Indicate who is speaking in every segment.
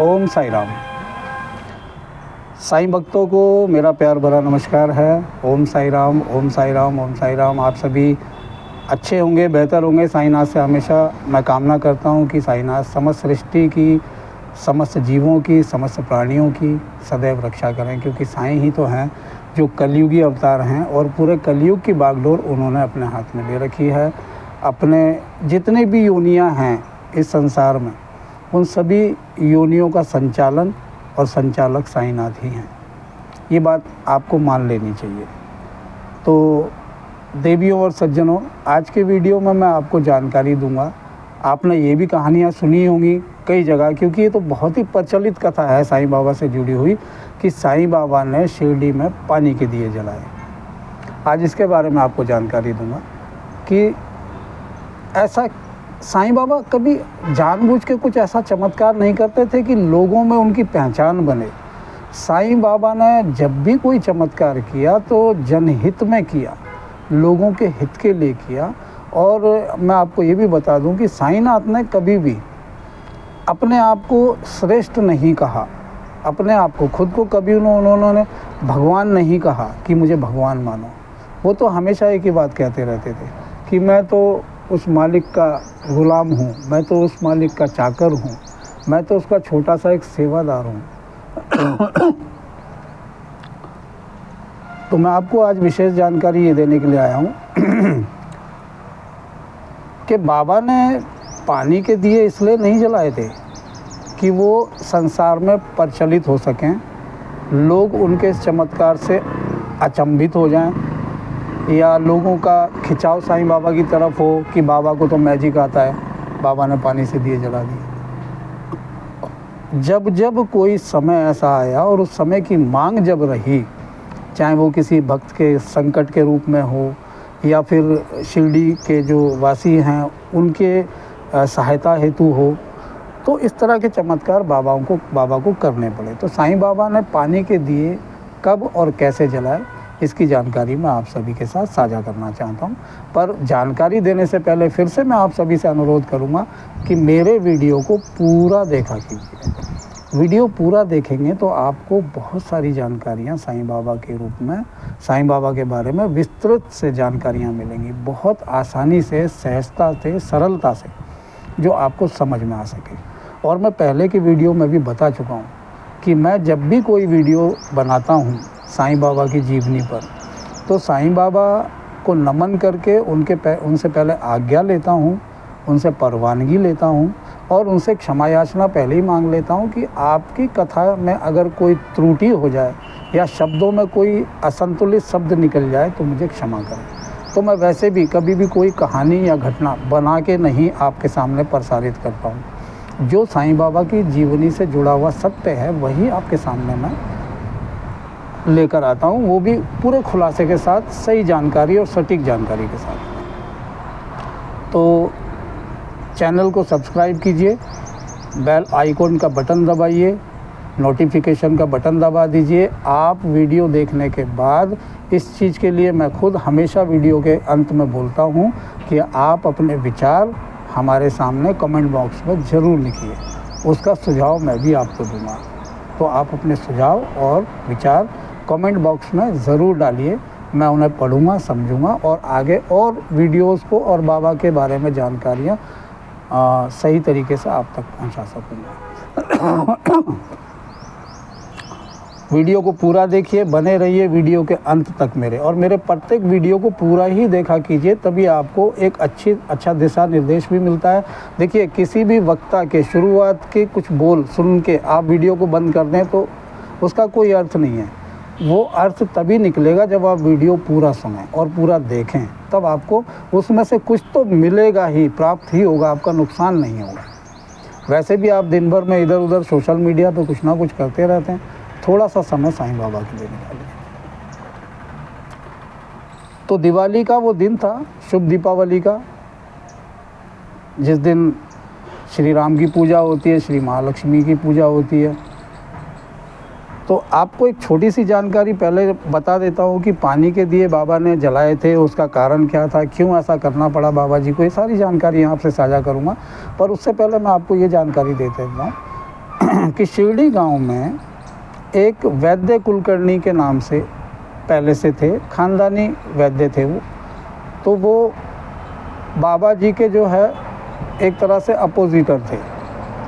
Speaker 1: ओम साई राम। साईं भक्तों को मेरा प्यार भरा नमस्कार है। ओम साई राम, ओम साई राम, ओम साई राम। आप सभी अच्छे होंगे, बेहतर होंगे। साईनाथ से हमेशा मैं कामना करता हूँ कि साईनाथ समस्त सृष्टि की, समस्त जीवों की, समस्त प्राणियों की सदैव रक्षा करें, क्योंकि साईं ही तो हैं जो कलयुगी अवतार हैं और पूरे कलयुग की बागडोर उन्होंने अपने हाथ में ले रखी है। अपने जितने भी योनियाँ हैं इस संसार में, उन सभी योनियों का संचालन और संचालक साईनाथ ही हैं। ये बात आपको मान लेनी चाहिए। तो देवियों और सज्जनों, आज के वीडियो में मैं आपको जानकारी दूंगा। आपने ये भी कहानियाँ सुनी होंगी कई जगह, क्योंकि ये तो बहुत ही प्रचलित कथा है साईं बाबा से जुड़ी हुई कि साईं बाबा ने शिरडी में पानी के दिए जलाए। आज इसके बारे में आपको जानकारी दूंगा कि ऐसा साईं बाबा कभी जानबूझ के कुछ ऐसा चमत्कार नहीं करते थे कि लोगों में उनकी पहचान बने। साईं बाबा ने जब भी कोई चमत्कार किया तो जनहित में किया, लोगों के हित के लिए किया। और मैं आपको ये भी बता दूं कि साईनाथ ने कभी भी अपने आप को श्रेष्ठ नहीं कहा, अपने आप को, खुद को कभी उन्होंने भगवान नहीं कहा कि मुझे भगवान मानो। वो तो हमेशा एक ही बात कहते रहते थे कि मैं तो उस मालिक का ग़ुलाम हूँ, मैं तो उस मालिक का चाकर हूँ, मैं तो उसका छोटा सा एक सेवादार हूँ। तो मैं आपको आज विशेष जानकारी ये देने के लिए आया हूँ कि बाबा ने पानी के दिए इसलिए नहीं जलाए थे कि वो संसार में प्रचलित हो सकें, लोग उनके चमत्कार से अचंभित हो जाएं, या लोगों का खिंचाव साईं बाबा की तरफ हो कि बाबा को तो मैजिक आता है, बाबा ने पानी से दिए जला दिए। जब जब कोई समय ऐसा आया और उस समय की मांग जब रही, चाहे वो किसी भक्त के संकट के रूप में हो या फिर शिरडी के जो वासी हैं उनके सहायता हेतु हो, तो इस तरह के चमत्कार बाबा को करने पड़े। तो साईं बाबा ने पानी के दिए कब और कैसे जलाए, इसकी जानकारी मैं आप सभी के साथ साझा करना चाहता हूं। पर जानकारी देने से पहले फिर से मैं आप सभी से अनुरोध करूंगा कि मेरे वीडियो को पूरा देखा कीजिए। वीडियो पूरा देखेंगे तो आपको बहुत सारी जानकारियां साईं बाबा के रूप में, साईं बाबा के बारे में विस्तृत से जानकारियां मिलेंगी, बहुत आसानी से, सहजता से, सरलता से, जो आपको समझ में आ सके। और मैं पहले की वीडियो में भी बता चुका हूं कि मैं जब भी कोई वीडियो बनाता हूं साईं बाबा की जीवनी पर, तो साईं बाबा को नमन करके उनसे पहले आज्ञा लेता हूं, उनसे परवानगी लेता हूं और उनसे क्षमा याचना पहले ही मांग लेता हूं कि आपकी कथा में अगर कोई त्रुटि हो जाए या शब्दों में कोई असंतुलित शब्द निकल जाए तो मुझे क्षमा करें। तो मैं वैसे भी कभी भी कोई कहानी या घटना बना के नहीं आपके सामने प्रसारित करता हूं। जो साईं बाबा की जीवनी से जुड़ा हुआ सत्य है वही आपके सामने मैं लेकर आता हूं, वो भी पूरे खुलासे के साथ, सही जानकारी और सटीक जानकारी के साथ। तो चैनल को सब्सक्राइब कीजिए, बेल आइकॉन का बटन दबाइए, नोटिफिकेशन का बटन दबा दीजिए। आप वीडियो देखने के बाद इस चीज़ के लिए मैं खुद हमेशा वीडियो के अंत में बोलता हूं कि आप अपने विचार हमारे सामने कमेंट बॉक्स में ज़रूर लिखिए, उसका सुझाव मैं भी आपको दूंगा। तो आप अपने सुझाव और विचार कमेंट बॉक्स में ज़रूर डालिए, मैं उन्हें पढ़ूंगा, समझूंगा और आगे और वीडियोस को और बाबा के बारे में जानकारियाँ सही तरीके से आप तक पहुंचा सकूंगा। वीडियो को पूरा देखिए, बने रहिए वीडियो के अंत तक मेरे, और मेरे प्रत्येक वीडियो को पूरा ही देखा कीजिए, तभी आपको एक अच्छा दिशा निर्देश भी मिलता है। देखिए, किसी भी वक्ता के शुरुआत के कुछ बोल सुन के आप वीडियो को बंद कर दें तो उसका कोई अर्थ नहीं है। वो अर्थ तभी निकलेगा जब आप वीडियो पूरा सुनें और पूरा देखें, तब आपको उसमें से कुछ तो मिलेगा ही, प्राप्त ही होगा, आपका नुकसान नहीं होगा। वैसे भी आप दिन भर में इधर उधर सोशल मीडिया पे कुछ ना कुछ करते रहते हैं, थोड़ा सा समय साईं बाबा के लिए निकालिए। तो दिवाली का वो दिन था, शुभ दीपावली का, जिस दिन श्री राम की पूजा होती है, श्री महालक्ष्मी की पूजा होती है। तो आपको एक छोटी सी जानकारी पहले बता देता हूँ कि पानी के दिए बाबा ने जलाए थे, उसका कारण क्या था, क्यों ऐसा करना पड़ा बाबा जी को, ये सारी जानकारी यहाँ आपसे साझा करूँगा। पर उससे पहले मैं आपको ये जानकारी दे देता हूँ कि शिरडी गांव में एक वैद्य कुलकर्णी के नाम से पहले से थे, ख़ानदानी वैद्य थे वो। तो वो बाबा जी के जो है एक तरह से अपोजिटर थे,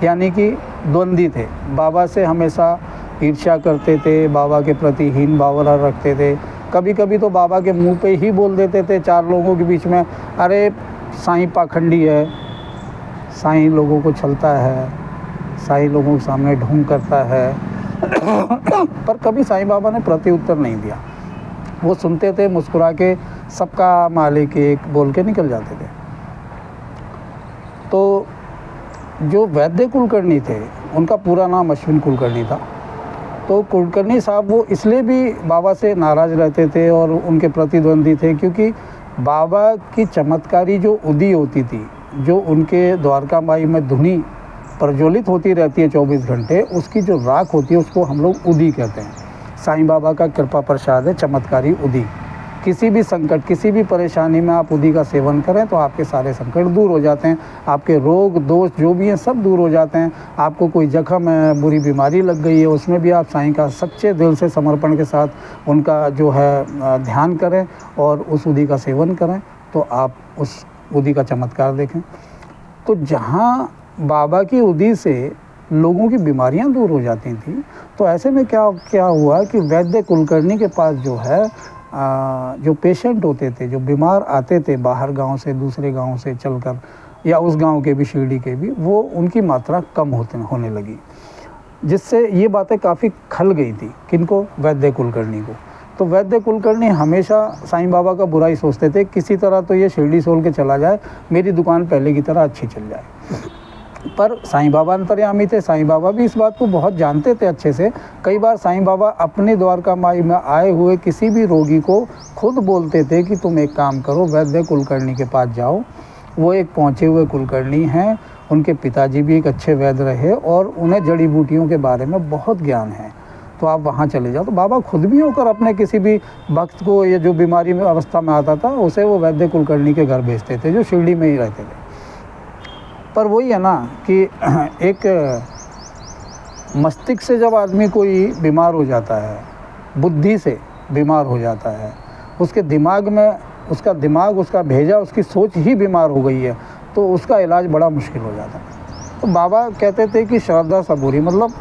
Speaker 1: यानी कि द्वंद्वी थे। बाबा से हमेशा ईर्ष्या करते थे, बाबा के प्रति हीन भावना रखते थे। कभी कभी तो बाबा के मुंह पे ही बोल देते थे चार लोगों के बीच में, अरे साईं पाखंडी है, साईं लोगों को छलता है, साईं लोगों के सामने ढोंग करता है। पर कभी साईं बाबा ने प्रति उत्तर नहीं दिया। वो सुनते थे, मुस्कुरा के सबका मालिक एक बोल के निकल जाते थे। तो जो वैद्य कुलकर्णी थे उनका पूरा नाम अश्विन कुलकर्णी था। तो कुलकर्णी साहब वो इसलिए भी बाबा से नाराज़ रहते थे और उनके प्रतिद्वंदी थे क्योंकि बाबा की चमत्कारी जो उदी होती थी, जो उनके द्वारका माई में धुनी प्रज्वलित होती रहती है 24 घंटे, उसकी जो राख होती है उसको हम लोग उदी कहते हैं। साईं बाबा का कृपा प्रसाद है चमत्कारी उदी। किसी भी संकट, किसी भी परेशानी में आप उदी का सेवन करें तो आपके सारे संकट दूर हो जाते हैं, आपके रोग दोष जो भी हैं सब दूर हो जाते हैं। आपको कोई जख्म है, बुरी बीमारी लग गई है, उसमें भी आप साईं का सच्चे दिल से समर्पण के साथ उनका जो है ध्यान करें और उस उदी का सेवन करें तो आप उस उदी का चमत्कार देखें। तो जहाँ बाबा की उदी से लोगों की बीमारियां दूर हो जाती थी, तो ऐसे में क्या हुआ कि वैद्य कुलकर्णी के पास जो है जो पेशेंट होते थे, जो बीमार आते थे बाहर गांव से, दूसरे गांव से चलकर, या उस गांव के भी, शिरडी के भी, वो उनकी मात्रा कम होने लगी, जिससे ये बातें काफ़ी खल गई थी। किनको? वैद्य कुलकर्णी को। तो वैद्य कुलकर्णी हमेशा साईं बाबा का बुरा ही सोचते थे, किसी तरह तो ये शिरडी सोल के चला जाए, मेरी दुकान पहले की तरह अच्छी चल जाए। पर साईं बाबा अंतर्यामी थे, साईं बाबा भी इस बात को बहुत जानते थे अच्छे से। कई बार साईं बाबा अपने द्वारका माई में आए हुए किसी भी रोगी को खुद बोलते थे कि तुम एक काम करो, वैद्य कुलकर्णी के पास जाओ, वो एक पहुँचे हुए कुलकर्णी हैं, उनके पिताजी भी एक अच्छे वैद्य रहे और उन्हें जड़ी बूटियों के बारे में बहुत ज्ञान है, तो आप वहाँ चले जाओ। तो बाबा खुद भी होकर अपने किसी भी भक्त को, या जो बीमारी में अवस्था में आता था, उसे वो वैद्य कुलकर्णी के घर भेजते थे, जो शिरडी में ही रहते थे। पर वही है ना कि एक मस्तिष्क से जब आदमी कोई बीमार हो जाता है, बुद्धि से बीमार हो जाता है, उसके दिमाग में, उसका दिमाग, उसका भेजा, उसकी सोच ही बीमार हो गई है, तो उसका इलाज बड़ा मुश्किल हो जाता है। तो बाबा कहते थे कि श्रद्धा सबूरी, मतलब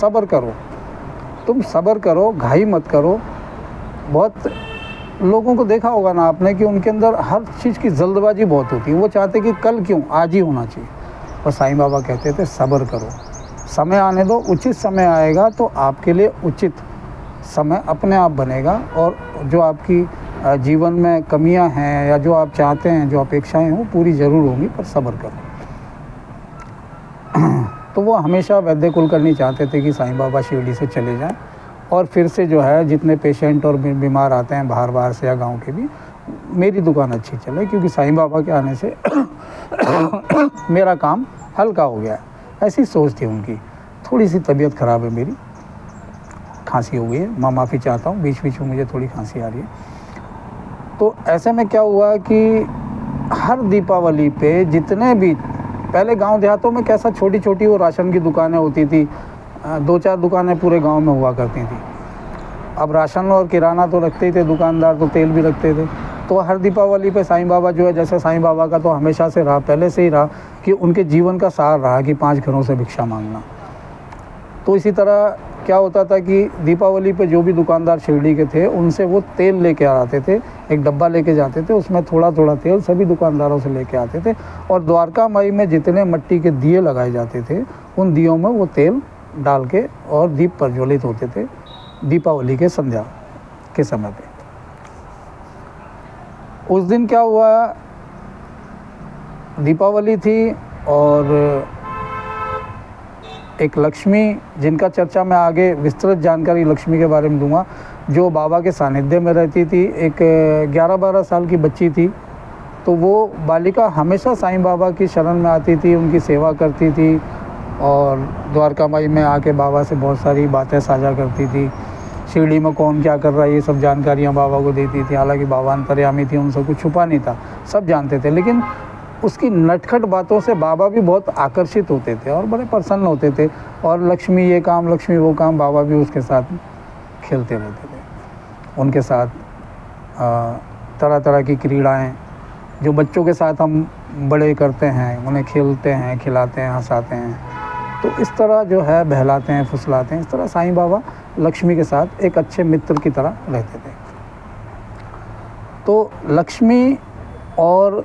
Speaker 1: सब्र करो, तुम सब्र करो, घाई मत करो। बहुत लोगों को देखा होगा ना आपने कि उनके अंदर हर चीज़ की जल्दबाजी बहुत होती है, वो चाहते कि कल क्यों, आज ही होना चाहिए। और साईं बाबा कहते थे सब्र करो, समय आने दो, उचित समय आएगा तो आपके लिए उचित समय अपने आप बनेगा, और जो आपकी जीवन में कमियां हैं या जो आप चाहते हैं, जो अपेक्षाएं हैं, वो पूरी ज़रूर होंगी, पर सब्र करो। तो वो हमेशा वैद्य कुलकर्णी चाहते थे कि साईं बाबा शिरडी से चले जाएं और फिर से जो है जितने पेशेंट और बीमार आते हैं बाहर से या गांव के भी, मेरी दुकान अच्छी चले, क्योंकि साईं बाबा के आने से मेरा काम हल्का हो गया। ऐसी सोच थी उनकी। थोड़ी सी तबीयत ख़राब है मेरी, खांसी हो गई है, मैं माफ़ी चाहता हूँ, बीच बीच में मुझे थोड़ी खांसी आ रही है। तो ऐसे में क्या हुआ कि हर दीपावली पे जितने भी, पहले गांव देहातों में कैसा छोटी छोटी वो राशन की दुकानें होती थी, 2-4 दुकानें पूरे गांव में हुआ करती थी। अब राशन और किराना तो रखते ही थे दुकानदार, तो तेल भी रखते थे। तो हर दीपावली पे साईं बाबा जो है, जैसे साईं बाबा का तो हमेशा से रहा, पहले से ही रहा कि उनके जीवन का सार रहा कि 5 घरों से भिक्षा मांगना। तो इसी तरह क्या होता था कि दीपावली पे जो भी दुकानदार शिरडी के थे, उनसे वो तेल लेके आते थे, एक डब्बा लेके जाते थे, उसमें थोड़ा थोड़ा तेल सभी दुकानदारों से लेके आते थे, और द्वारका माई में जितने मिट्टी के दिए लगाए जाते थे, उन दियों में वो तेल डाल के और दीप प्रज्वलित होते थे दीपावली के संध्या के समय पे। उस दिन क्या हुआ, दीपावली थी और एक लक्ष्मी, जिनका चर्चा मैं आगे विस्तृत जानकारी लक्ष्मी के बारे में दूंगा, जो बाबा के सानिध्य में रहती थी, एक 11-12 साल की बच्ची थी। तो वो बालिका हमेशा साईं बाबा की शरण में आती थी, उनकी सेवा करती थी और द्वारका माई में आके बाबा से बहुत सारी बातें साझा करती थी। शिरडी में कौन क्या कर रहा है ये सब जानकारियाँ बाबा को देती थी। हालांकि बाबा अंतर्यामी थी, उनसे कुछ छुपा नहीं था, सब जानते थे। लेकिन उसकी नटखट बातों से बाबा भी बहुत आकर्षित होते थे और बड़े प्रसन्न होते थे। और लक्ष्मी ये काम, लक्ष्मी वो काम, बाबा भी उसके साथ खेलते रहते थे। उनके साथ तरह तरह की क्रीड़ाएं जो बच्चों के साथ हम बड़े करते हैं, उन्हें खेलते हैं, खिलाते हैं, हंसाते हैं, तो इस तरह जो है बहलाते हैं, फुसलाते हैं। इस तरह साईं बाबा लक्ष्मी के साथ एक अच्छे मित्र की तरह रहते थे। तो लक्ष्मी और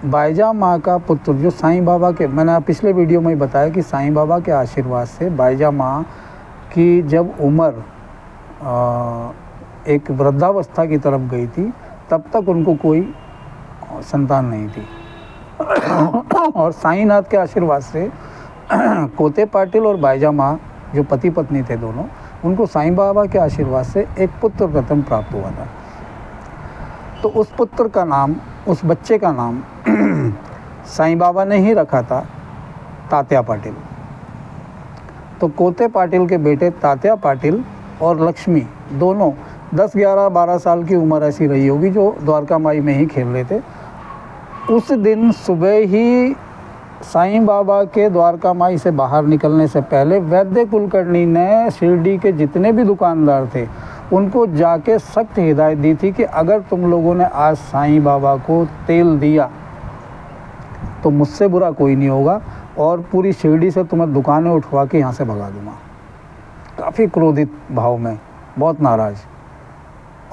Speaker 1: बाईजा माँ का पुत्र जो साईं बाबा के, मैंने पिछले वीडियो में ही बताया कि साईं बाबा के आशीर्वाद से बाईजा माँ की जब उम्र एक वृद्धावस्था की तरफ गई थी, तब तक उनको कोई संतान नहीं थी। और साईंनाथ के आशीर्वाद से कोते पाटिल और बाईजा माँ जो पति पत्नी थे दोनों, उनको साईं बाबा के आशीर्वाद से एक पुत्र रत्न प्राप्त हुआ था। तो उस पुत्र का नाम, उस बच्चे का नाम साईं बाबा ने ही रखा था, तात्या पाटिल। तो कोते पाटिल के बेटे तात्या पाटिल और लक्ष्मी दोनों 10, 11, 12 साल की उम्र ऐसी रही होगी, जो द्वारका माई में ही खेल रहे थे। उस दिन सुबह ही साईं बाबा के द्वारका माई से बाहर निकलने से पहले वैद्य कुलकर्णी ने शिरडी के जितने भी दुकानदार थे उनको जाके सख्त हिदायत दी थी कि अगर तुम लोगों ने आज साईं बाबा को तेल दिया तो मुझसे बुरा कोई नहीं होगा और पूरी शिरडी से तुम्हें दुकानें उठवा के यहाँ से भगा दूँगा। काफ़ी क्रोधित भाव में, बहुत नाराज़।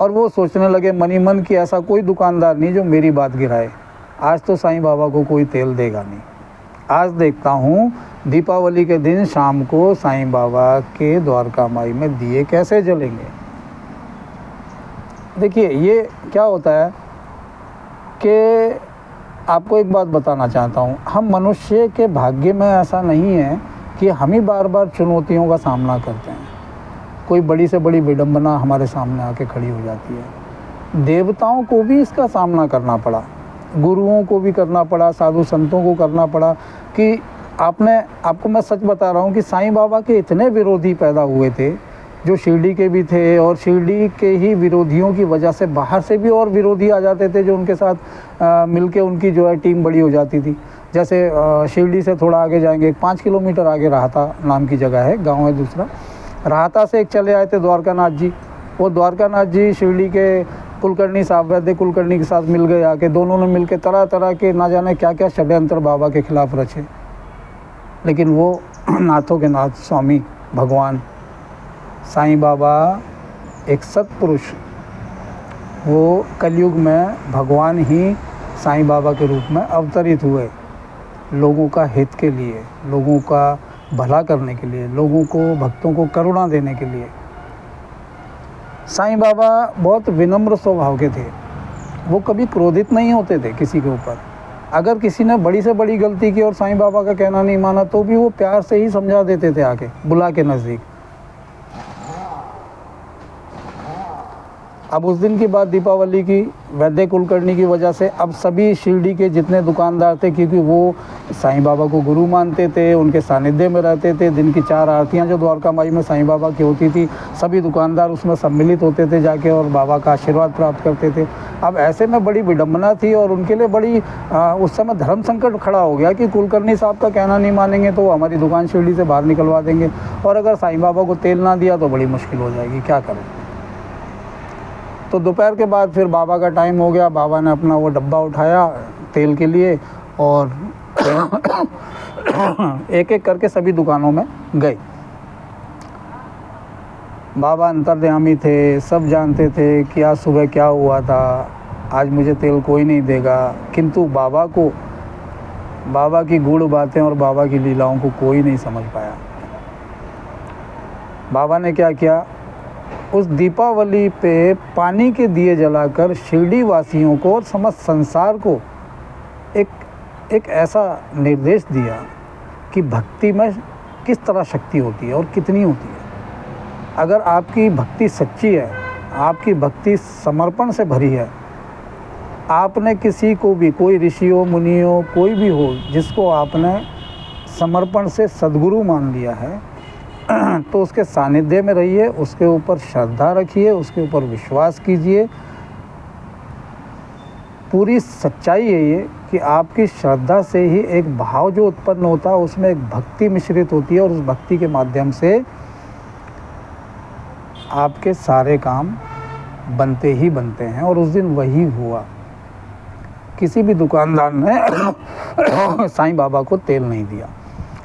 Speaker 1: और वो सोचने लगे मनी मन कि ऐसा कोई दुकानदार नहीं जो मेरी बात गिराए, आज तो साईं बाबा को कोई तेल देगा नहीं। आज देखता हूँ दीपावली के दिन शाम को साईं बाबा के द्वारका माई में दिए कैसे जलेंगे। देखिए ये क्या होता है कि आपको एक बात बताना चाहता हूँ, हम मनुष्य के भाग्य में ऐसा नहीं है कि हम ही बार बार चुनौतियों का सामना करते हैं। कोई बड़ी से बड़ी विडंबना हमारे सामने आके खड़ी हो जाती है। देवताओं को भी इसका सामना करना पड़ा, गुरुओं को भी करना पड़ा, साधु संतों को करना पड़ा। कि आपको मैं सच बता रहा हूँ कि साईं बाबा के इतने विरोधी पैदा हुए थे, जो शिरडी के भी थे, और शिरडी के ही विरोधियों की वजह से बाहर से भी और विरोधी आ जाते थे, जो उनके साथ मिलके उनकी जो है टीम बड़ी हो जाती थी। जैसे शिरडी से थोड़ा आगे जाएंगे, 5 किलोमीटर आगे राहता नाम की जगह है, गाँव है दूसरा। राहता से एक चले आए थे द्वारकानाथ जी। वो द्वारकानाथ जी शिरडी के कुलकर्णी साहब, वैद्य कुलकर्णी के साथ मिल गए आके। दोनों ने मिलके तरह तरह के ना जाने क्या क्या षड्यंत्र बाबा के खिलाफ रचे। लेकिन वो नाथों के नाथ स्वामी भगवान साईं बाबा एक सत्पुरुष, वो कलयुग में भगवान ही साईं बाबा के रूप में अवतरित हुए, लोगों का हित के लिए, लोगों का भला करने के लिए, लोगों को, भक्तों को करुणा देने के लिए। साईं बाबा बहुत विनम्र स्वभाव के थे। वो कभी क्रोधित नहीं होते थे किसी के ऊपर। अगर किसी ने बड़ी से बड़ी गलती की और साईं बाबा का कहना नहीं माना तो भी वो प्यार से ही समझा देते थे, आके बुला के नज़दीक। अब उस दिन की बात दीपावली की, वैद्य कुलकर्णी की वजह से अब सभी शिरडी के जितने दुकानदार थे, क्योंकि वो साईं बाबा को गुरु मानते थे, उनके सानिध्य में रहते थे। दिन की 4 आरतियां जो द्वारका माई में साईं बाबा की होती थी, सभी दुकानदार उसमें सम्मिलित होते थे जाके और बाबा का आशीर्वाद प्राप्त करते थे। अब ऐसे में बड़ी विडम्बना थी और उनके लिए बड़ी उस समय धर्म संकट खड़ा हो गया कि कुलकर्णी साहब का कहना नहीं मानेंगे तो हमारी दुकान शिरडी से बाहर निकलवा देंगे, और अगर साईं बाबा को तेल ना दिया तो बड़ी मुश्किल हो जाएगी, क्या करें। तो दोपहर के बाद फिर बाबा का टाइम हो गया। बाबा ने अपना वो डब्बा उठाया तेल के लिए और एक एक करके सभी दुकानों में गए। बाबा अंतर्यामी थे, सब जानते थे कि आज सुबह क्या हुआ था, आज मुझे तेल कोई नहीं देगा। किंतु बाबा को, बाबा की गूढ़ बातें और बाबा की लीलाओं को कोई नहीं समझ पाया। बाबा ने क्या किया, उस दीपावली पे पानी के दिए जलाकर शिरडी वासियों को और समस्त संसार को एक ऐसा निर्देश दिया कि भक्ति में किस तरह शक्ति होती है और कितनी होती है। अगर आपकी भक्ति सच्ची है, आपकी भक्ति समर्पण से भरी है, आपने किसी को भी, कोई ऋषि हो, मुनि हो, कोई भी हो, जिसको आपने समर्पण से सद्गुरु मान लिया है, तो उसके सानिध्य में रहिए, उसके ऊपर श्रद्धा रखिए, उसके ऊपर विश्वास कीजिए। पूरी सच्चाई है ये कि कि आपकी श्रद्धा से ही एक भाव जो उत्पन्न होता है उसमें एक भक्ति मिश्रित होती है और उस भक्ति के माध्यम से आपके सारे काम बनते ही बनते हैं। और उस दिन वही हुआ। किसी भी दुकानदार ने साईं बाबा को तेल नहीं दिया।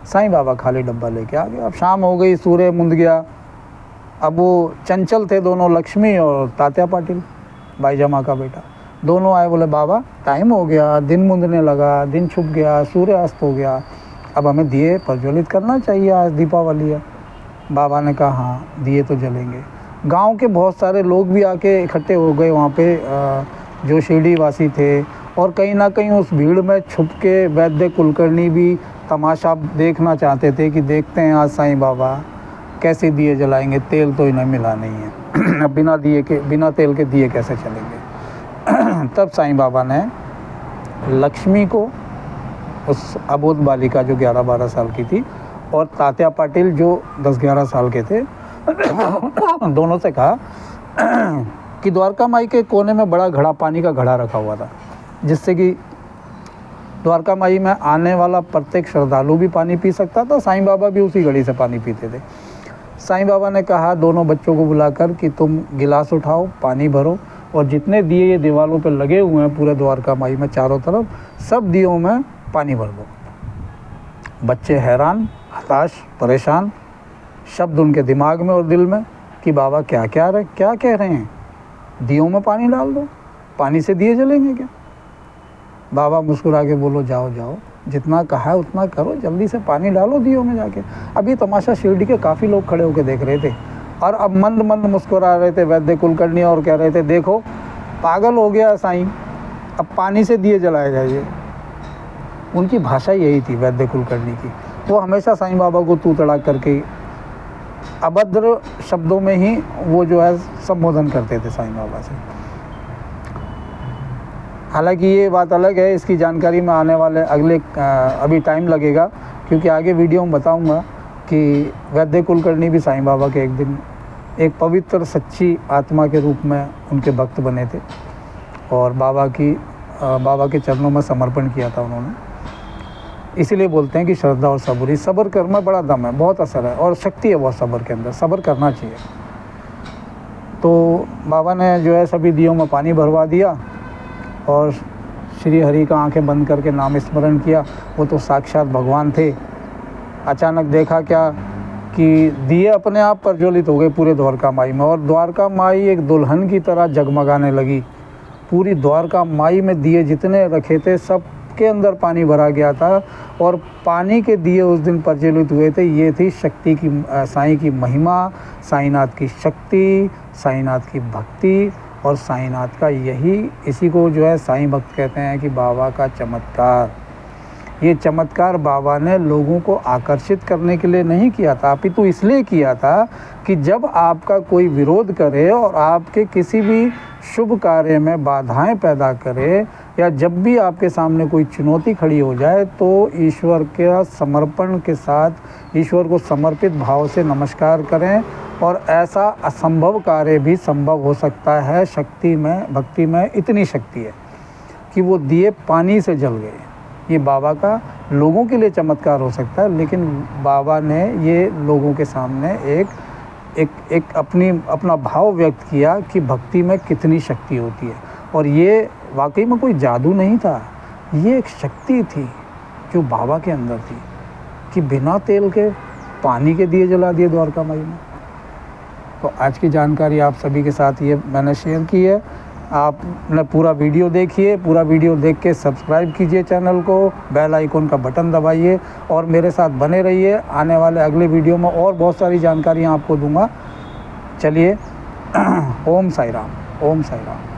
Speaker 1: साईं बाबा खाली डब्बा लेके आ गए। अब शाम हो गई, सूर्य मुंद गया। अब वो चंचल थे दोनों, लक्ष्मी और तात्या पाटिल, बाईजमा का बेटा। दोनों आए, बोले बाबा टाइम हो गया, दिन मुंदने लगा, दिन छुप गया, सूर्य अस्त हो गया, अब हमें दिए प्रज्वलित करना चाहिए, आज दीपावली है। बाबा ने कहा हाँ दिए तो जलेंगे। गांव के बहुत सारे लोग भी आके इकट्ठे हो गए वहाँ पे, जो शिरडी वासी थे। और कहीं ना कहीं उस भीड़ में छुप के वैद्य कुलकर्णी भी तमाशा देखना चाहते थे कि देखते हैं आज साईं बाबा कैसे दिए जलाएंगे, तेल तो इन्हें मिला नहीं है। बिना तेल के दिए कैसे चलेंगे। तब साईं बाबा ने लक्ष्मी को, उस अबोध बालिका जो 11-12 साल की थी, और तात्या पाटिल जो 10-11 साल के थे, दोनों से कहा कि द्वारका माई के कोने में बड़ा घड़ा, पानी का घड़ा रखा हुआ था, जिससे कि द्वारका माई में आने वाला प्रत्येक श्रद्धालु भी पानी पी सकता था। साईं बाबा भी उसी घड़ी से पानी पीते थे। साईं बाबा ने कहा दोनों बच्चों को बुलाकर कि तुम गिलास उठाओ, पानी भरो, और जितने दिए ये दीवारों पे लगे हुए हैं पूरे द्वारका माई में चारों तरफ, सब दियों में पानी भर दो। बच्चे हैरान, हताश, परेशान, शब्द उनके दिमाग में और दिल में कि बाबा क्या कह रहे हैं, दियों में पानी डाल दो, पानी से दिए जलेंगे क्या। बाबा मुस्कुरा के बोलो जाओ जाओ, जितना कहा है उतना करो, जल्दी से पानी डालो दियों में जाके। अब ये तमाशा शिरडी के काफ़ी लोग खड़े होकर देख रहे थे, और अब मंद मंद मुस्कुरा रहे थे वैद्य कुलकर्णी, और कह रहे थे देखो पागल हो गया साईं, अब पानी से दिए जलाएगा ये। उनकी भाषा यही थी वैद्य कुलकर्णी की। वो हमेशा साईं बाबा को तू तड़ाक करके अभद्र शब्दों में ही वो जो है संबोधन करते थे साईं बाबा से। हालांकि ये बात अलग है, इसकी जानकारी में आने वाले अभी टाइम लगेगा, क्योंकि आगे वीडियो में बताऊंगा कि वैद्य कुलकर्णी भी साईं बाबा के एक दिन एक पवित्र सच्ची आत्मा के रूप में उनके भक्त बने थे, और बाबा के चरणों में समर्पण किया था उन्होंने। इसीलिए बोलते हैं कि श्रद्धा और सब्र, इस सब्र कर में बड़ा दम है, बहुत असर है और शक्ति है बहुत सब्र के अंदर, सब्र करना चाहिए। तो बाबा ने जो है सभी दियों में पानी भरवा दिया और श्री हरि का आंखें बंद करके नाम स्मरण किया। वो तो साक्षात भगवान थे। अचानक देखा क्या कि दिए अपने आप प्रज्वलित हो गए पूरे द्वारका माई में, और द्वारका माई एक दुल्हन की तरह जगमगाने लगी। पूरी द्वारका माई में दिए जितने रखे थे सब के अंदर पानी भरा गया था, और पानी के दिए उस दिन प्रज्वलित हुए थे। ये थी शक्ति की, साईं की महिमा, साईनाथ की शक्ति, साईनाथ की भक्ति, और साईनाथ का इसी को जो है साईं भक्त कहते हैं कि बाबा का चमत्कार। ये चमत्कार बाबा ने लोगों को आकर्षित करने के लिए नहीं किया था, अपितु इसलिए किया था कि जब आपका कोई विरोध करे और आपके किसी भी शुभ कार्य में बाधाएं पैदा करे, या जब भी आपके सामने कोई चुनौती खड़ी हो जाए, तो ईश्वर के समर्पण के साथ, ईश्वर को समर्पित भाव से नमस्कार करें, और ऐसा असंभव कार्य भी संभव हो सकता है। शक्ति में, भक्ति में इतनी शक्ति है कि वो दिए पानी से जल गए। ये बाबा का लोगों के लिए चमत्कार हो सकता है, लेकिन बाबा ने ये लोगों के सामने एक अपना भाव व्यक्त किया कि भक्ति में कितनी शक्ति होती है। और ये वाकई में कोई जादू नहीं था, ये एक शक्ति थी जो बाबा के अंदर थी, कि बिना तेल के पानी के दिए जला दिए द्वारका माई में। तो आज की जानकारी आप सभी के साथ ये मैंने शेयर की है। आपने पूरा वीडियो देखिए, पूरा वीडियो देख के सब्सक्राइब कीजिए चैनल को, बेल आइकन का बटन दबाइए और मेरे साथ बने रहिए। आने वाले अगले वीडियो में और बहुत सारी जानकारियाँ आपको दूंगा। चलिए, ओम साई राम, ओम साई राम।